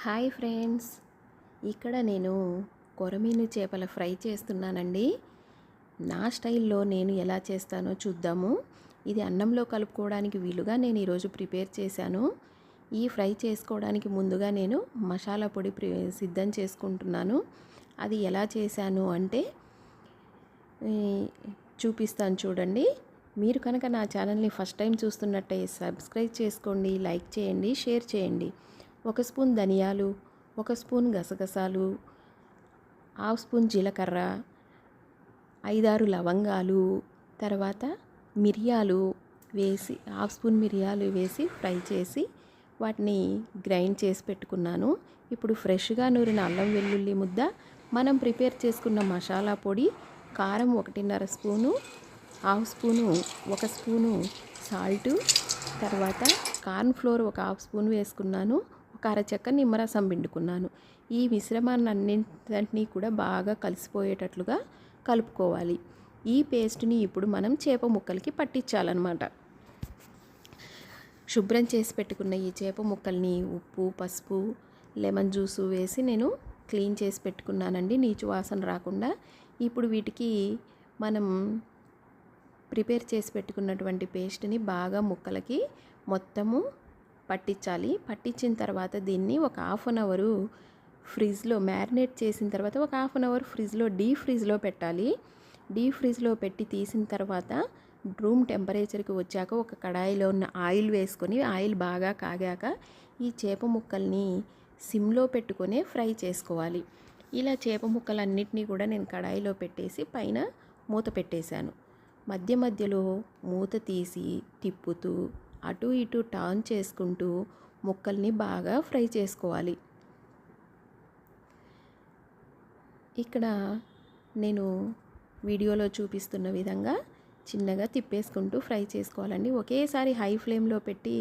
Hi friends, ఇక్కడ నేను కొరమీను చేపల ఫ్రై చేస్తున్నానండి. నా స్టైల్లో నేను ఎలా చేస్తానో చూద్దాము. ఇది అన్నంలో కలుపుకోవడానికి వీలుగా నేను ఈరోజు ప్రిపేర్ చేశాను. ఈ ఫ్రై చేసుకోవడానికి ముందుగా నేను మసాలా పొడి సిద్ధం చేసుకుంటున్నాను. అది ఎలా చేశాను అంటే చూపిస్తాను చూడండి. మీరు కనుక నా ఛానల్ని ఫస్ట్ టైం చూస్తున్నట్టయితే సబ్స్క్రైబ్ చేసుకోండి, లైక్ చేయండి, షేర్ చేయండి. 1 స్పూన్ ధనియాలు, 1 స్పూన్ గసగసాలు, హాఫ్ స్పూన్ జీలకర్ర, 5-6 లవంగాలు, తర్వాత మిరియాలు వేసి హాఫ్ స్పూన్ మిరియాలు వేసి ఫ్రై చేసి వాటిని గ్రైండ్ చేసి పెట్టుకున్నాను. ఇప్పుడు ఫ్రెష్గా నూరిన అల్లం వెల్లుల్లి ముద్ద, మనం ప్రిపేర్ చేసుకున్న మసాలా పొడి, కారం 1.5 spoon, half spoon 1 spoon salt, తర్వాత కార్న్ ఫ్లోర్ 1 హాఫ్ స్పూన్ వేసుకున్నాను. ఒక అరచెక్క నిమ్మరసం పిండుకున్నాను. ఈ మిశ్రమాన్ని అన్నింటినీ కూడా బాగా కలిసిపోయేటట్లుగా కలుపుకోవాలి. ఈ పేస్ట్ని ఇప్పుడు మనం చేప ముక్కలకి పట్టించాలన్నమాట. శుభ్రం చేసి పెట్టుకున్న ఈ చేప ముక్కల్ని ఉప్పు, పసుపు, లెమన్ జ్యూసు వేసి నేను క్లీన్ చేసి పెట్టుకున్నానండి, నీచు వాసన రాకుండా. ఇప్పుడు వీటికి మనం ప్రిపేర్ చేసి పెట్టుకున్నటువంటి పేస్ట్ని బాగా ముక్కలకి మొత్తము పట్టించాలి. పట్టించిన తర్వాత దీన్ని ఒక హాఫ్ అన్ అవరు ఫ్రిడ్జ్లో మ్యారినేట్ చేసిన తర్వాత ఒక హాఫ్ అన్ అవర్ ఫ్రిడ్జ్లో డీప్ ఫ్రిడ్జ్లో పెట్టాలి. డీప్ ఫ్రిడ్జ్లో పెట్టి తీసిన తర్వాత రూమ్ టెంపరేచర్కి వచ్చాక ఒక కడాయిలో ఉన్న ఆయిల్ వేసుకొని, ఆయిల్ బాగా కాగాక ఈ చేప ముక్కల్ని సిమ్లో పెట్టుకొని ఫ్రై చేసుకోవాలి. ఇలా చేప ముక్కలన్నిటినీ కూడా నేను కడాయిలో పెట్టేసి పైన మూత పెట్టేశాను. మధ్య మధ్యలో మూత తీసి తిప్పుతూ అటు ఇటు టర్న్ చేసుకుంటూ ముక్కల్ని బాగా ఫ్రై చేసుకోవాలి. ఇక్కడ నేను వీడియోలో చూపిస్తున్న విధంగా చిన్నగా తిప్పేసుకుంటూ ఫ్రై చేసుకోవాలండి. ఒకేసారి హై ఫ్లేమ్లో పెట్టి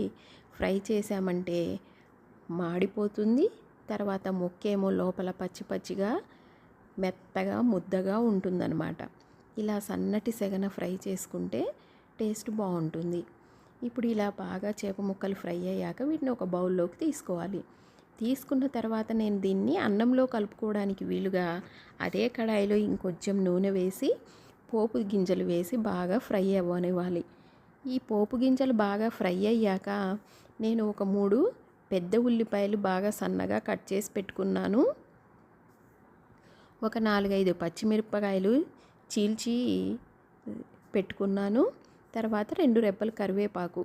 ఫ్రై చేసామంటే మాడిపోతుంది. తర్వాత ముక్కేమో లోపల పచ్చి పచ్చిగా మెత్తగా ముద్దగా ఉంటుందన్నమాట. ఇలా సన్నటి సెగన ఫ్రై చేసుకుంటే టేస్ట్ బాగుంటుంది. ఇప్పుడు ఇలా బాగా చేప ముక్కలు ఫ్రై అయ్యాక వీటిని ఒక బౌల్లోకి తీసుకోవాలి. తీసుకున్న తర్వాత నేను దీన్ని అన్నంలో కలుపుకోవడానికి వీలుగా అదే కడాయిలో ఇంకొంచెం నూనె వేసి పోపు గింజలు వేసి బాగా ఫ్రై అవ్వనివ్వాలి. ఈ పోపు గింజలు బాగా ఫ్రై అయ్యాక నేను ఒక 3 పెద్ద ఉల్లిపాయలు బాగా సన్నగా కట్ చేసి పెట్టుకున్నాను. ఒక 4-5 పచ్చిమిరపకాయలు చీల్చి పెట్టుకున్నాను. తర్వాత 2 రెబ్బల కరివేపాకు.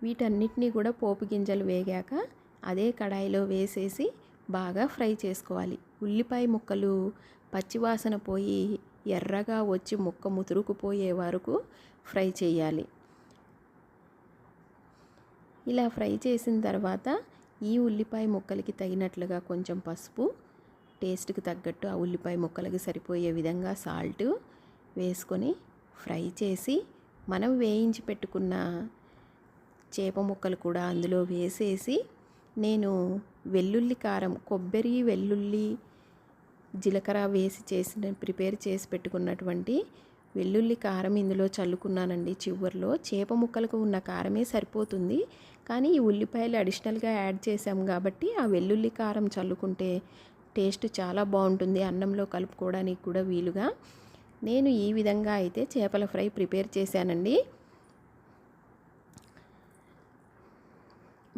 వీటన్నిటినీ కూడా పోపు గింజలు వేగాక అదే కడాయిలో వేసేసి బాగా ఫ్రై చేసుకోవాలి. ఉల్లిపాయ ముక్కలు పచ్చివాసన పోయి ఎర్రగా వచ్చి ముక్క ముతురుకుపోయే వరకు ఫ్రై చేయాలి. ఇలా ఫ్రై చేసిన తర్వాత ఈ ఉల్లిపాయ ముక్కలకి తగినట్లుగా కొంచెం పసుపు, టేస్ట్కి తగ్గట్టు ఆ ఉల్లిపాయ ముక్కలకి సరిపోయే విధంగా సాల్ట్ వేసుకొని ఫ్రై చేసి మనం వేయించి పెట్టుకున్న చేప ముక్కలు కూడా అందులో వేసేసి నేను వెల్లుల్లి కారం, కొబ్బరి, వెల్లుల్లి, జీలకర్ర వేసి ప్రిపేర్ చేసి పెట్టుకున్నటువంటి వెల్లుల్లి కారం ఇందులో చల్లుకున్నానండి. చివర్లో చేప ముక్కలకు ఉన్న కారమే సరిపోతుంది, కానీ ఈ ఉల్లిపాయలు అడిషనల్గా యాడ్ చేసాం కాబట్టి ఆ వెల్లుల్లి కారం చల్లుకుంటే టేస్ట్ చాలా బాగుంటుంది, అన్నంలో కలుపుకోవడానికి కూడా వీలుగా. నేను ఈ విధంగా అయితే చేపల ఫ్రై ప్రిపేర్ చేశానండి.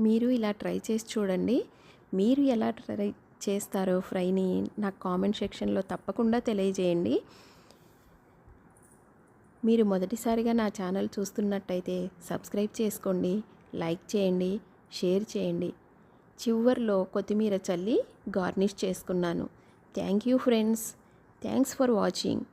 మీరు ఇలా ట్రై చేసి చూడండి. మీరు ఎలా ట్రై చేస్తారో ఫ్రైని నాకు కామెంట్ సెక్షన్లో తప్పకుండా తెలియజేయండి. మీరు మొదటిసారిగా నా ఛానల్ చూస్తున్నట్టయితే సబ్స్క్రైబ్ చేసుకోండి, లైక్ చేయండి, షేర్ చేయండి. చివర్లో కొత్తిమీర చల్లి గార్నిష్ చేసుకున్నాను. Thank you friends. Thanks for watching.